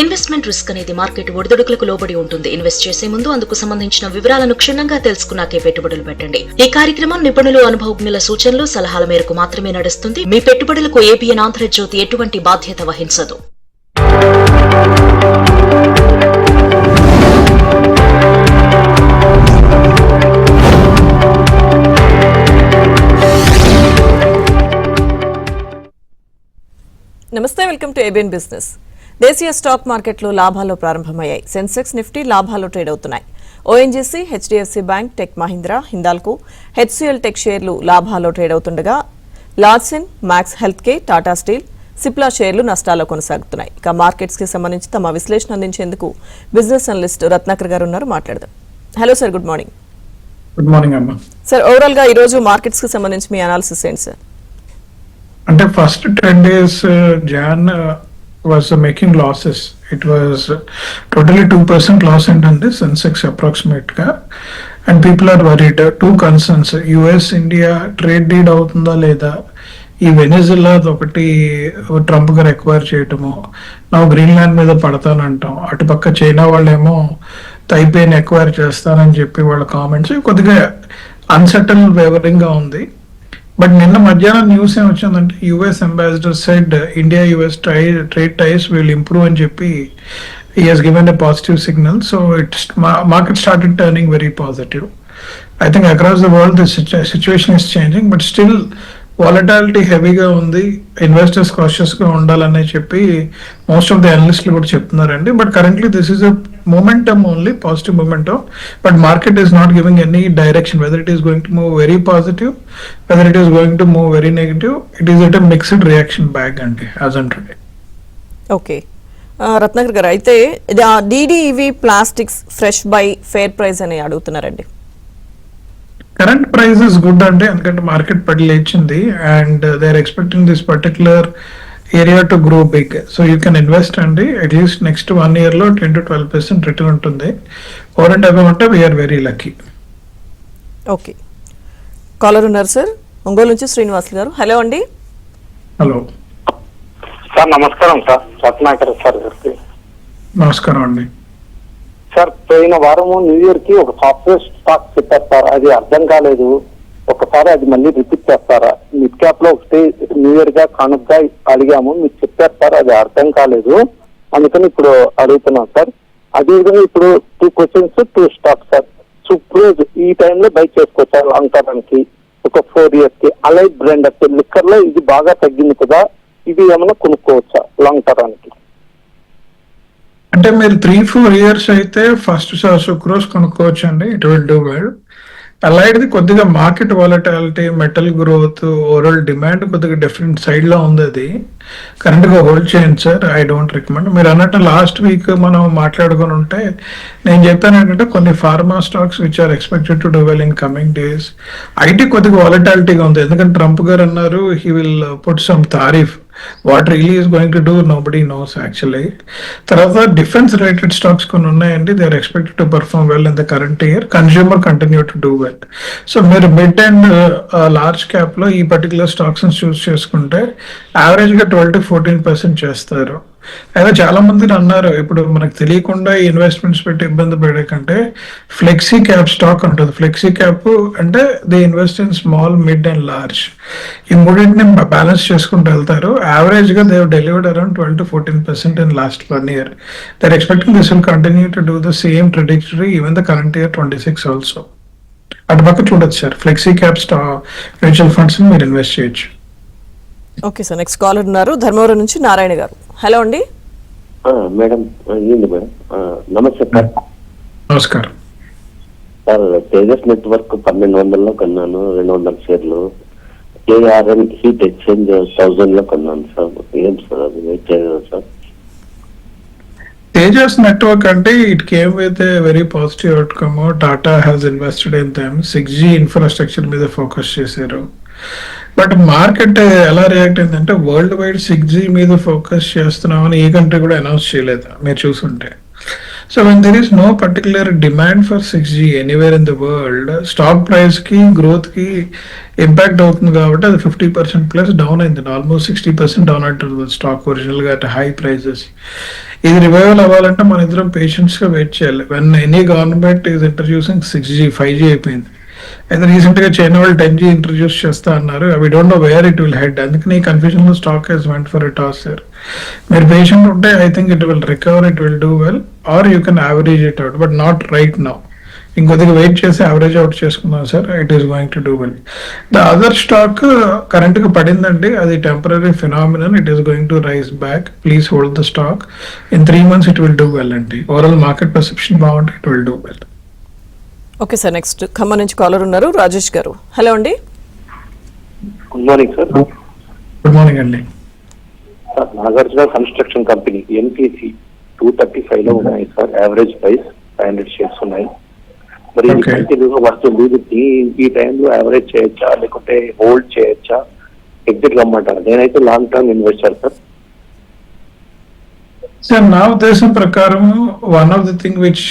Investment risk అనేది market ఒడిదుడుకులకు లోబడి ఉంటుంది. ఇన్వెస్ట్ చేసే ముందు అందుకు సంబంధించిన వివరాలను క్షుణ్ణంగా తెలుసుకున్నాకే పెట్టుబడులు పెట్టండి. ఈ కార్యక్రమం నిపుణులు, అనుభవజ్ఞుల సూచనలు, సలహాల మేరకు మాత్రమే నడుస్తుంది. మీ పెట్టుబడులకు ఏబిఎన్ ఆంధ్రజ్యోతి ఎటువంటి బాధ్యత వహించదు. నమస్తే, వెల్కమ్ టు ఏబిఎన్ బిజినెస్. దేశీయ స్టాక్ మార్కెట్లు లాభాల్లో ప్రారంభమయ్యాయి. సెన్సెక్స్, నిఫ్టీ లాభాల్లో ట్రేడ్ అవుతున్నాయి. ONGC, HDFC bank, tech Mahindra, Hindalco, HCL tech షేర్లు లాభాల్లో ట్రేడ్ అవుతుండగా Larsen, max healthcare, Tata steel, Cipla షేర్లు నష్టాల్లో కొనసాగుతున్నాయి. ఇక మార్కెట్స్ కి సంబంధించి తమ విశ్లేషణ అందించేందుకు బిజినెస్ అనలిస్ట్ రత్నాకర్ గారు ఉన్నారు. మాట్లాడదాం. Hello sir, good morning. Good morning అమ్మా. సార్, ఓవరాల్ గా ఈ రోజు మార్కెట్స్ కి సంబంధించి మీ అనాలిసిస్ ఏంటి సార్? అంటే first 10 days Jan was making losses. It was totally 2% loss ఏంటంటే సెన్సెక్స్ అప్రాక్సిమేట్ గా. And people are worried. 2 concerns, US India trade deal అవుతుందా లేదా, ఈ వెనిజులా ఒకటి ట్రంప్ గారు ఎక్వైర్ చేయటము, నా గ్రీన్లాండ్ మీద పడతానంటాం, అటుపక్క చైనా వాళ్ళేమో తైపేని ఎక్వైర్ చేస్తానని చెప్పి వాళ్ళ కామెంట్స్ కొద్దిగా అన్సెటిల్ వేవరింగ్ గా ఉంది. బట్ నిన్న మధ్యాహ్నం న్యూస్ ఏం వచ్చిందంటే US ambassador said India US trade ties will improve అని చెప్పి he has given a positive signal. So it's market started turning very positive. I think across the world the situation is changing, but still volatility హెవీగా ఉంది. Investors cautious గా ఉండాలని చెప్పి most of the అనలిస్టులు కూడా చెప్తున్నారండి. But currently this is a momentum only, positive momentum, but market is not giving any direction whether it is going to move very positive, whether it is going to move very negative. It is at a mixed reaction bag and as on today. Okay, Ratnakar garu, అయితే DDEV plastics fresh buy fair price అని అడుగుతున్నారండి. Current price is good అండి, ఎందుకంటే market పడి లేచింది and they are expecting this particular area to grow big. So you can invest అండి. At least next 1 year లో 10 to 12% return ఉంటుంది. ఓవర్ అండ్ అబౌవ్ అంటే we are very lucky. Okay, caller ఉన్నారు sir, Ongole నుంచి శ్రీనివాస్ గారు. హలో అండి. హలో సార్, నమస్కారం సార్. రత్నాకర్ సార్ గారికి నమస్కారం అండి. సార్, పోయిన వారము న్యూ ఇయర్ కి ఒక సాఫ్ట్వేర్ స్టాక్ చెప్పారు సార్, అది అర్థం కాలేదు. ఒకసారి అది మళ్ళీ రిపీట్ చేస్తారా? మిడ్ క్యాప్ లో ఒకటి న్యూ ఇయర్ గా కానుకగా అడిగాము, మీరు చెప్పారు సార్, అది అర్థం కాలేదు, అందుకని ఇప్పుడు అడుగుతున్నాం సార్. అదేవిధంగా ఇప్పుడు 2 questions 2 stocks సార్. సుప్రోజ్ ఈ టైంలో బై చేసుకోవచ్చు లాంగ్ టర్మ్ కి, ఒక 4 years కి. అలైడ్ బ్రాండ్ అంటే లిక్కర్ లో ఇది బాగా తగ్గింది కదా, ఇది ఏమైనా కొనుక్కోవచ్చా లాంగ్ టర్మ్ కి? అంటే మీరు 3-4 years అయితే ఫస్ట్ సుక్రోస్ కొనుక్కోవచ్చు అండి. It will do well. అలాంటిది కొద్దిగా market volatility, metal growth, overall demand కొద్దిగా డిఫరెంట్ సైడ్ లో ఉంది. అది కరెంట్ గా హోల్డ్ చేయండి సార్. I don't recommend. మీరు అన్నట్టు లాస్ట్ వీక్ మనం మాట్లాడుకుని ఉంటే నేను చెప్పాను ఏంటంటే కొన్ని pharma stocks which are expected to do well in coming days. IT కొద్దిగా వాలటాలిటీగా ఉంది, ఎందుకంటే ట్రంప్ గారు అన్నారు he will put some tariff. What really is going to do, nobody knows actually. తర్వాత డిఫెన్స్ రిలేటెడ్ స్టాక్స్ కొన్ని ఉన్నాయండి. They are expected to perform well in the current year. Consumer continue to do well. So మీరు mid and large cap లో ఈ particular stocks చూస్ చేసుకుంటే average గా 12 to 14% చేస్తారు. అయితే చాలా మంది అన్నారు, ఇప్పుడు మనకు తెలియకుండా ఈ ఇన్వెస్ట్మెంట్స్ పెట్టి ఇబ్బంది పడే కంటే ఫ్లెక్సీ క్యాప్ స్టాక్ ఉంటుంది. ఫ్లెక్సీ క్యాప్ అంటే they invest in small, mid and large. ఈ మూడింటిని బ్యాలెన్స్ చేసుకుంటూ వెళ్తారు. యావరేజ్ గా they delivered around 12 to 14% in last 1 year. They are expecting this will continue to do the same trajectory even the current year 26 also. అటు పక్క చూడొచ్చు sir, flexi cap mutual funds మీరు invest చేయొచ్చు. Okay sir, next caller ఉన్నారు ధర్మవరం నుంచి నారాయణ గారు. Hello అండి. Madam, ఏంటి మేడం? నమస్తే సార్. నమస్కారం సార్, తేజస్ నెట్వర్క్ 1200 కొన్నాను, 200 షేర్లు. కేఆర్ఎన్ హీట్ ఎక్స్చేంజ్ 1000 లో కొన్నాను సార్. ఏం సార్ అది వెయిట్ చేయగలరు సార్? Tejas network అంటే it came with a very positive outcome. Tata has invested in them. 6G infrastructure మీద ఫోకస్ చేశారు. బట్ మార్కెట్ ఎలా రియాక్ట్ అయిందంటే వరల్డ్ వైడ్ 6G మీద ఫోకస్ చేస్తున్నామని ఏ కంట్రీ కూడా అనౌన్స్ చేయలేదు మీరు చూసుంటే. So when there is no particular demand for 6G anywhere in the world, stock price కి గ్రోత్ కి ఇంపాక్ట్ అవుతుంది కాబట్టి అది 50% ప్లస్ డౌన్ అయింది. ఆల్మోస్ట్ 60% డౌన్ అంటుంది స్టాక్ ఒరిజినల్ గా అట్ హై ప్రైజెస్. ఇది రివైవల్ అవ్వాలంటే మన ఇద్దరం పేషెన్స్ గా వెయిట్ చేయాలి. When any government is introducing 6G 5G అయిపోయింది, అయితే రీసెంట్ గా చైనా వాళ్ళు 10G ఇంట్రడ్యూస్ చేస్తా అన్నారు. We don't know where it will head. అందుకని ఈ కన్ఫ్యూజన్ లో stock has went for a toss sir. మీరు పేషెంట్ ఉంటే I think it will recover, it will do well, or you can average it out, but not right now. ఇంకొద్దిగా wait చేసి average out చేసుకుందాం sir, it is going to do well. The other stock current గా పడిందండి, అది temporary phenomenon, it is going to rise back. Please hold the stock. In 3 months it will do well అండి. Overall market perception బాగుంటే it will do well. Okay sir, next Khammam నుంచి caller ఉన్నారు, Rajesh garu. Hello అండి. Good morning sir. Good morning అండి. Sir Nagarjuna construction company NPC 235 లో ఉన్నాయి sir. Average price 500 shares ఉన్నాయి. మరి ఇది Okay. కంటిన్యూగా వస్తుంది. ఈ టైంలో యావరేజ్ చేయొచ్చా లేకుంటే హోల్డ్ చేయొచ్చా, ఎగ్జిట్ కమ్మంటారు? నేనైతే long term investor sir. Sir నా ఉద్దేశం ప్రకారం one of the thing which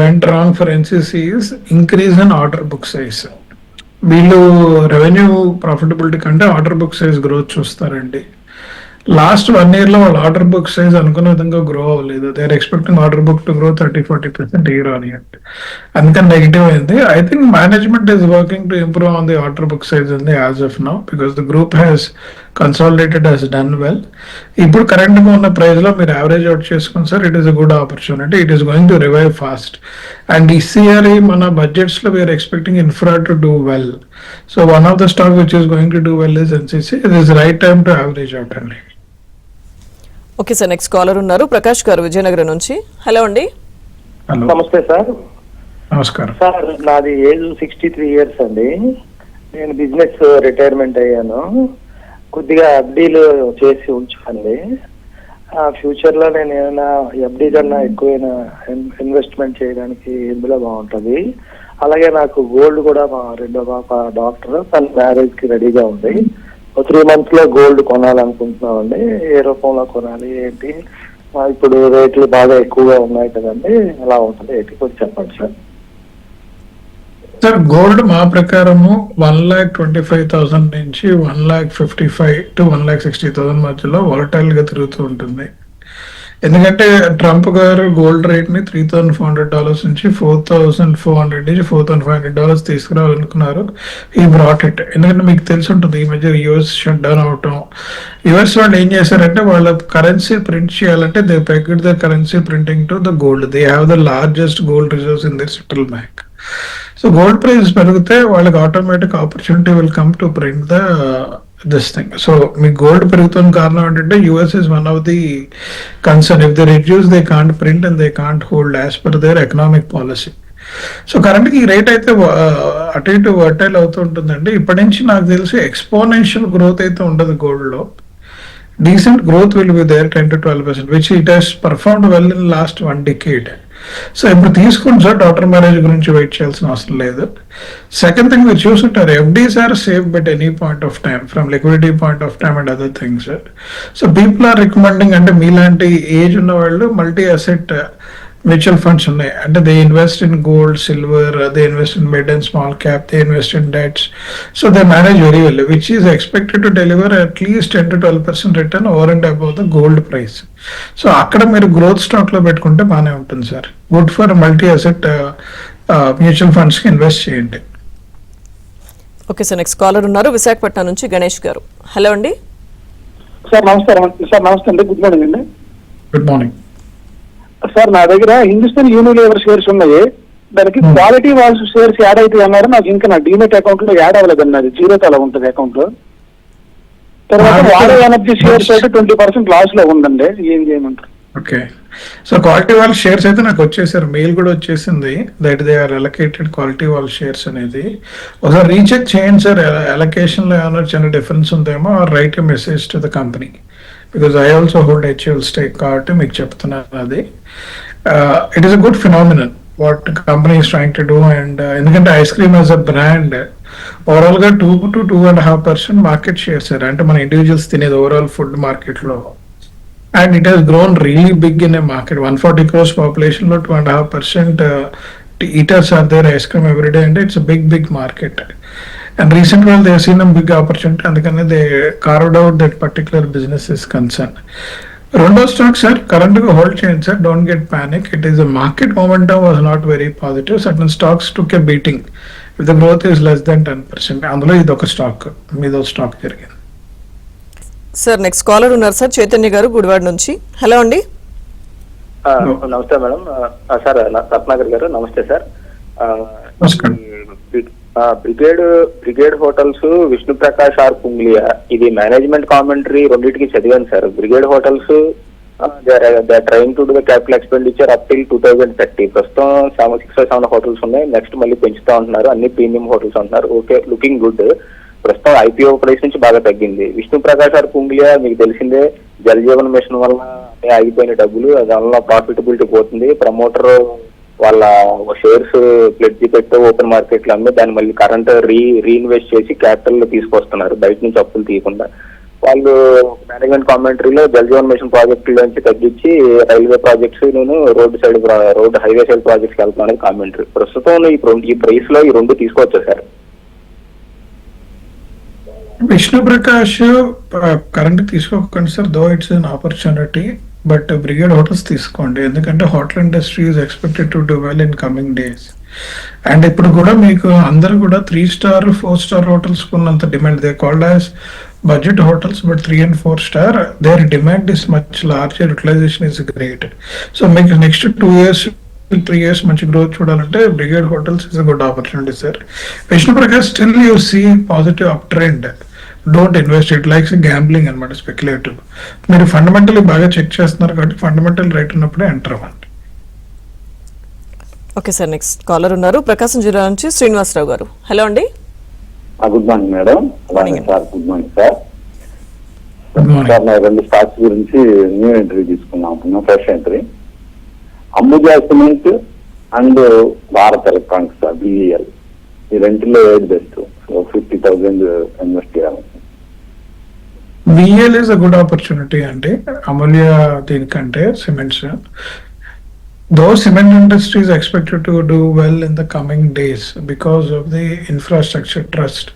went wrong for NCC is increase in order book size. వీళ్ళు రెవెన్యూ ప్రాఫిటబిలిటీ కంటే ఆర్డర్ బుక్ సైజ్ గ్రోత్ చూస్తారండి. లాస్ట్ 1 year లో వాళ్ళ ఆర్డర్ బుక్ సైజ్ అనుకున్న విధంగా గ్రో అవ్వలేదు. They are expecting order book to grow 30-40% year on year. అందుకని negative అయింది. I think management is working to improve on the order book size in the as of now, because the group has consolidated, he's done well. ఇప్పుడు current గా ఉన్న price లో మీరు average out చేసుకుని sir, it is a good opportunity. It is going to revive fast. And ఈ year మన budgets లో we're expecting infra to do well. So one of the stock which is going to do well is NCC. It is right time to average out అండి. Okay sir, next caller ఉన్నారు, ప్రకాష్ గారు విజయనగరం నుంచి. Hello అండి. Hello, నమస్తే sir. నమస్కారం. Sir నాది age 63 years అండి. నేను బిజినెస్ రిటైర్మెంట్ అయ్యాను. కొద్దిగా FDలు చేసి ఉంచుకోండి. ఫ్యూచర్ లో నేను ఏమైనా FD కన్నా ఎక్కువైనా ఇన్వెస్ట్మెంట్ చేయడానికి ఇందులో బాగుంటుంది. అలాగే నాకు గోల్డ్ కూడా, మా రెండో పాప డాక్టర్, తన మ్యారేజ్ కి రెడీగా ఉంది. 3 months లో గోల్డ్ కొనాలనుకుంటున్నామండి. ఏ రూపంలో కొనాలి ఏంటి? ఇప్పుడు రేట్లు బాగా ఎక్కువగా ఉన్నాయి కదండి, ఎలా ఉంటుంది ఏంటి కొంచెం చెప్పండి సార్. సార్ గోల్డ్ మా ప్రకారము 1,25,000 నుంచి 1,55,000 to 1,60,000 మధ్యలో వాలటైల్ గా తిరుగుతూ ఉంటుంది. ఎందుకంటే ట్రంప్ గారు గోల్డ్ రేట్ ని $3,400 నుంచి $4,400 నుంచి $4,500 తీసుకురావాలనుకున్నారు. ఈ బ్రాట్ ఇట్. ఎందుకంటే మీకు తెలిసి ఉంటుంది, ఈ మధ్య యుఎస్ షట్ డౌన్ అవటం. యుఎస్ వాళ్ళు ఏం చేశారంటే, వాళ్ళ కరెన్సీ ప్రింట్ చేయాలంటే they pegged the currency printing to the gold. They have the largest gold reserves in their central bank. So gold price పెరిగితే వాళ్ళకి automatic opportunity will come to print the this thing. So మీ gold పెరుగుతున్న కారణం ఏంటంటే, US is one of the concern. If they reduce they can't print and they can't hold as per their economic policy. So current కి ఈ rate అయితే అటు ఇటు వర్టైల్ అవుతూ ఉంటుందండి. ఇప్పటి నుంచి నాకు తెలిసి ఎక్స్పోనెన్షియల్ గ్రోత్ అయితే ఉండదు గోల్డ్ లో. Decent growth will be there 10 to 12%, which it has performed well in last 1 decade. So ఇప్పుడు తీసుకుని సార్, డాక్టర్ మ్యారేజ్ గురించి వెయిట్ చేయాల్సిన అవసరం లేదు. సెకండ్ థింగ్ మీరు చూసుంటారు, FDs are safe but any point of time from liquidity point of time and other things. So people are recommending, అంటే మీలాంటి ఏజ్ ఉన్న వాళ్ళు మల్టీ అసెట్ మ్యూచువల్ ఫండ్స్ ఉన్నాయి. అంటే they invest in gold, silver, they invest in mid and small cap, they invest in debts. So they manage very well, which is expected to deliver at least 10 to 12% return over and above the gold price. So అక్కడ మీరు growth stock లో పెట్టుకుంటే బాగానే ఉంటుంది సార్. Good for multi asset mutual funds కి invest చేయండి. Okay sir, next caller ఉన్నారు, విశాఖపట్నం నుంచి గణేష్ గారు. హలో అండి. సార్ నమస్కారం. సార్ నమస్తే అండి, గుడ్ మార్నింగ్ అండి. గుడ్ మార్నింగ్ సార్ నా దగ్గర హిందుస్థాన్ యూనిలీవర్ షేర్స్ ఉన్నాయి. దానికి క్వాలిటీ వాల్స్ షేర్స్ యాడ్ అయితే అన్నారు. నాకు ఇంకా నా డీమెట్ అకౌంట్ లో యాడ్ అవ్వలేదండి, అది జీరోతో అలా ఉంటుంది అకౌంట్ లో. తర్వాత వాడే ఎనర్జీ షేర్స్ అయితే 20% లాస్ లో ఉందండి, ఏం చేయమంటారు? ఓకే, సో క్వాలిటీ వాళ్ళ షేర్స్ అయితే నాకు వచ్చేసారు, మెయిల్ కూడా వచ్చేసింది that they are allocated quality వాళ్ళ షేర్స్ అనేది. ఒకసారి రీచెక్ చేయండి సార్, అలొకేషన్ లో ఏమైనా చిన్న డిఫరెన్స్ ఉందేమో, write a message to the company, because I also hold HUL stake కాబట్టి మీకు చెప్తున్నాను. అది it is a good phenomenon what company is trying to do. And ఎందుకంటే ice cream as a brand overall గా 2 to 2.5% market share sir, అంటే మన individuals తినేది overall food market లో. And it has grown really big in a market. 140 crores population లో 2.5% eaters are there ice cream every day, and it's a big market. And recently they have seen a big opportunity, and they carved out that particular business is concerned. రెండో stock sir current గా hold చేయండి sir, don't get panic. It is market momentum was not very positive. Certain stocks took a beating with the growth is less than 10%. అందులో ఇది ఒక stock, మీదో stock జరిగింది. Sir next caller ఉన్నారు sir, Chaitanya గారు గుడివాడ నుంచి. హలో అండి. నమస్తే మేడం. సార్ రత్నాకర్ గారు నమస్తే సార్. నమస్కారం. బ్రిగేడ్ హోటల్స్, విష్ణు ప్రకాష్ ఆర్ పుంగ్లియా, ఇది మేనేజ్మెంట్ కామెంటరీ రెండింటికి చదివాను sir. Brigade hotels trying to do the capital expenditure up till 2030. ప్రస్తుతం 6-7 హోటల్స్ ఉన్నాయి, నెక్స్ట్ మళ్ళీ పెంచుతా ఉంటున్నారు, అన్ని ప్రీమియం హోటల్స్ అంటున్నారు. Okay, looking good. ప్రస్తుతం ఐపీఓ ప్రైస్ నుంచి బాగా తగ్గింది. విష్ణు ప్రకాష్ ఆర్ పుంగ్లియా మీకు తెలిసిందే, జల్ జీవన్ మిషన్ వల్ల ఆగిపోయిన డబ్బులు, దానివల్ల ప్రాఫిటబిలిటీ పోతుంది. ప్రమోటర్ వాళ్ళ షేర్స్ ప్లెడ్జి పెట్టి ఓపెన్ మార్కెట్ లో అమ్మి దాన్ని మళ్ళీ కరెంట్ రీఇన్వెస్ట్ చేసి క్యాపిటల్ తీసుకొస్తున్నారు, బయట నుంచి అప్పులు తీయకుండా. వాళ్ళు మేనేజ్మెంట్ కామెంటరీలో జల్ జీవన్ మిషన్ ప్రాజెక్టు నుంచి తగ్గించి రైల్వే ప్రాజెక్ట్స్ నేను రోడ్ హైవే సైడ్ ప్రాజెక్ట్స్ వెళ్తున్నాను కామెంటరీ. ప్రస్తుతం ఈ ప్రైస్ లో ఈ రెండు తీసుకోవచ్చు సార్. విష్ణు ప్రకాష్ కరెంట్ తీసుకోకండి sir, though it's an opportunity. But Brigade hotels తీసుకోండి, ఎందుకంటే hotel industry is expected to do well in coming days. And ఇప్పుడు కూడా మీకు అందరు కూడా 3-star 4-star హోటల్స్ ఉన్నంత demand. They called as budget hotels, but 3 and 4 star there demand is much larger, utilisation is great. So మీకు next 2 years 3 years మంచి growth చూడాలంటే Brigade hotels is a good opportunity sir. Vishnu Prakash still you see positive uptrend. Don't invest, it likes gambling అనమాట, speculative. మీరు fundamentally బాగా check చేస్తున్నారు కాబట్టి fundamental right ఉన్నప్పుడే enter అవ్వండి. ఓకే సార్, నెక్స్ట్ కాలర్ ఉన్నారు ప్రకాశం జిల్లా నుంచి శ్రీనివాసరావు గారు. హలో అండి. Good morning madam. Morning. Sir good morning sir. Good morning. Sir నా 2 స్టాక్స్ గురించి న్యూ ఎంట్రీ తీసుకున్నాం, fresh entry. Ambuja cement and Bharat electronics sir, BEL. ఈ రెంటిలో ఏది బెస్ట్? 50,000 ఇన్వెస్ట్ చేయాలి. BEL is a good opportunity అండి, అమూల్య దీనికంటే cements. Though cement industry is expected to do well in the coming days because of the infrastructure trust.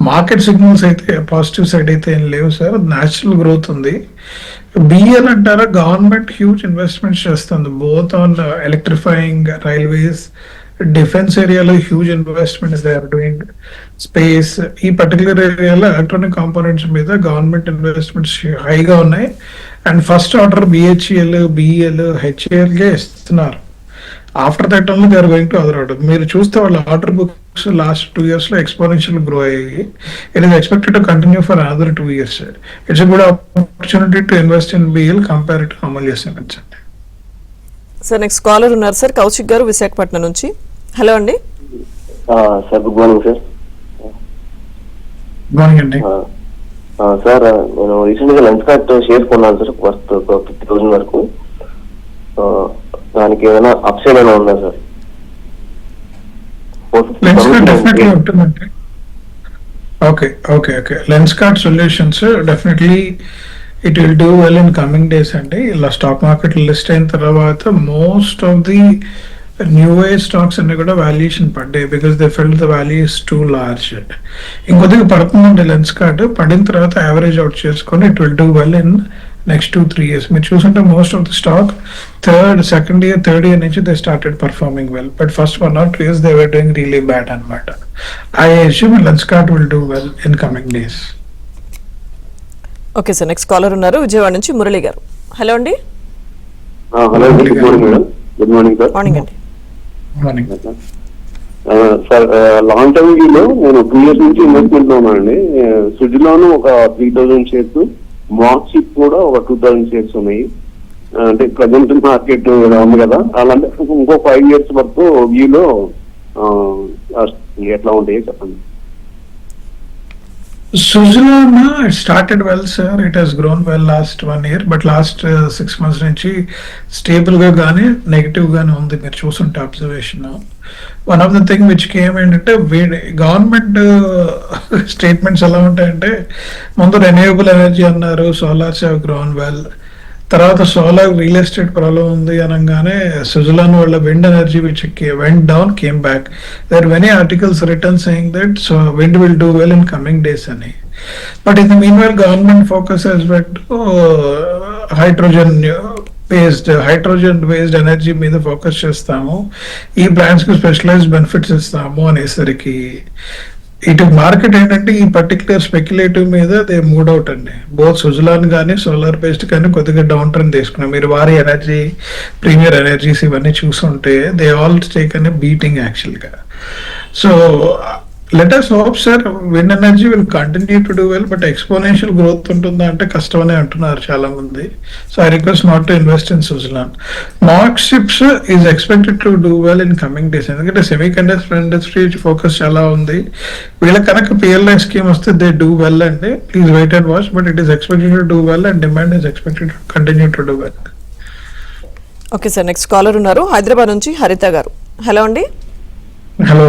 Market signals అయితే positive side అయితే ఏం లేవు sir, natural growth ఉంది. BEL అంటారా, government huge investments చేస్తుంది both on electrifying railways, defence ఏరియాలో huge investments they are doing, space. ఈ particular ఏరియాలో ఎలక్ట్రానిక్ కాంపోనెంట్స్ మీద గవర్నమెంట్ ఇన్వెస్ట్మెంట్స్ హైగా ఉన్నాయి. And first order BHEL, BEL, HAL కే ఇస్తున్నారు. After that only they are going to other order. మీరు చూస్తే వాళ్ళ ఆర్డర్ బుక్స్ లాస్ట్ 2 years లో ఎక్స్పోనెన్షియల్ గ్రో అయ్యాయి. It is expected to continue for another 2 years. It's a good opportunity to invest in BEL compare to Amulya cements. Sir next caller ఉన్నారు sir, Kaushik గారు విశాఖపట్నం నుంచి. Hello అండి. Sir good morning sir. Good morning అండి. Sir నేను recent గా Lenskart share కొన్నాను sir, 50,000 వరకు. దానికి ఏదైనా అప్సైడ్ అయినా ఉందా సార్? డెఫినెట్లీ ఉంటుందండి. Okay okay okay Lenskart solutions definitely it will do well in coming days అండి. ఇలా స్టాక్ మార్కెట్ లిస్ట్ అయిన తర్వాత most of the new age stocks అన్ని కూడా వాల్యుయేషన్ పడ్డాయి, because they felt the value is too large. ఇంకొద్దిగా పడుతుందండి Lenskart, పడిన తర్వాత యావరేజ్ అవుట్ చేసుకొని it will do well in next 2-3 years. మీరు చూసుంటే most of the stock third year నుంచి they started performing well, but first 1 or 2 years they were doing really bad అనమాట. I assume Lenskart will do well in coming days. Okay sir, next caller ఉన్నారు విజయవాడ నుంచి మురళి గారు. Hello అండి. Hello అండి, good morning madam. Good morning sir. Morning అండి. Morning sir long term వ్యూలో నేను 2 years నుంచి ఇన్వెస్ట్మెంట్ లో ఉన్నానండి. సుజులోను ఒక 3,000 షేర్స్, మార్క్సిప్ కూడా ఒక 2,000 షేర్స్ ఉన్నాయి. అంటే ప్రజెంట్ మార్కెట్ ఉంది కదా, అలాంటి ఇంకో 5 years వరకు వ్యూలో ఎట్లా ఉంటాయో చెప్పండి. Suzlon, it started well, sir. It has grown well last 1 year, but last 6 months నుంచి స్టేబుల్ గా గానీ నెగిటివ్ గానీ ఉంది. మీరు చూసుంటే observation. One of the thing which came ఏంటంటే గవర్నమెంట్ స్టేట్మెంట్స్ ఎలా ఉంటాయంటే, ముందు రెన్యూవబుల్ ఎనర్జీ అన్నారు, సోలార్స్ హ్యావ్ గ్రోన్ వెల్. తర్వాత సోలార్ రియల్ ఎస్టేట్ ప్రాబ్లం ఉంది అనగానే సుజలాన్ వాళ్ళ wind energy which went down came back. There many articles written saying that so wind will do well in coming days అని. But in the meanwhile government focus Hess bet hydrogen based energy మీద focus చేస్తాము, ఈ brands కు specialised benefits ఇస్తాము అనేసరికి ఇటు market ఏంటంటే ఈ పర్టికులర్ స్పెక్యులేటివ్ మీద దే మూడ్ అవుట్ అండి. బోత్ సుజలాన్ కానీ సోలార్ బేస్డ్ కానీ కొద్దిగా డౌన్ ట్రెండ్ తీసుకున్నాం. మీరు వారి ఎనర్జీ, ప్రీమియర్ ఎనర్జీస్ ఇవన్నీ చూస్తుంటే దే ఆల్ టేక్ అనే బీటింగ్ యాక్చువల్ గా. So let us hope sir wind energy will continue to do well, but exponential growth ఉంటుందా అంటే కష్టమనే అంటున్నారు చాలా మంది. So I request not to invest in Suzlon. Mark Chips is expected to do well in coming days. ఎందుకంటే semiconductor industry focus చాలా ఉంది. వీళ్ళ కనుక PLI స్కీమ్ వస్తే దే డూ వెల్ అండి. Please wait and watch, but it is expected to do well and demand is expected to continue to do well. Okay sir, next caller ఉన్నారు హైదరాబాద్ నుంచి హరిత గారు. హలో అండి. హలో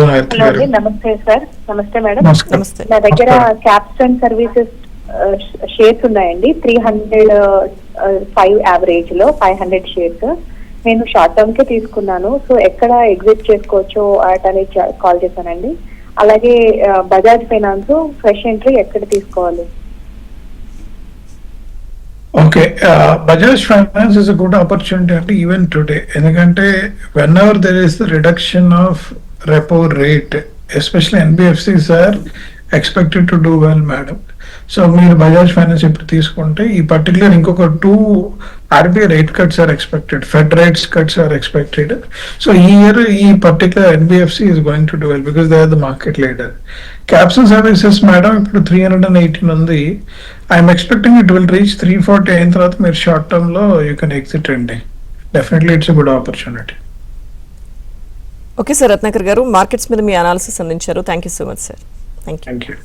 నమస్తే sir. నమస్తే madam. నమస్తే. నా దగ్గర క్యాప్స్టోన్ సర్వీసెస్ షేర్స్ ఉన్నాయండి. 305 యావరేజ్ లో 500 షేర్స్ నేను షార్ట్ టర్మ్ కే తీసుకున్నాను. సో ఎక్కడ ఎగ్జిట్ చేసుకోవచ్చో అటనే కాల్ చేశానండి. అలాగే బజాజ్ ఫైనాన్స్ ఫ్రెష్ ఎంట్రీ ఎక్కడ తీసుకోవాలి? Okay, Bajaj finance is a good opportunity అంటే ఈవెన్ టుడే. ఎందుకంటే when ever there is the reduction of repo rate, especially NBFCs are expected to do well madam. So మీరు Bajaj finance ఇప్పుడు తీసుకుంటే ఈ పర్టికులర్ ఇంకొక 2 RBI rate cuts are expected, fed rates cuts are expected. So ఈ year ఈ particular NBFC is going to do well because they are the market leader. Capstone Services madam ఇప్పుడు 318 ఉంది. I'm expecting it will reach 340 అయిన తర్వాత మీరు short term లో you can exit అండి. Definitely it's a good opportunity. Okay sir, Ratnakar గారు markets మీద మీ analysis అందించారు. Thank you so much sir. Thank you.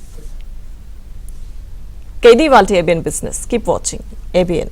ఇది వాళ్ళ ABN business. Keep watching ABN.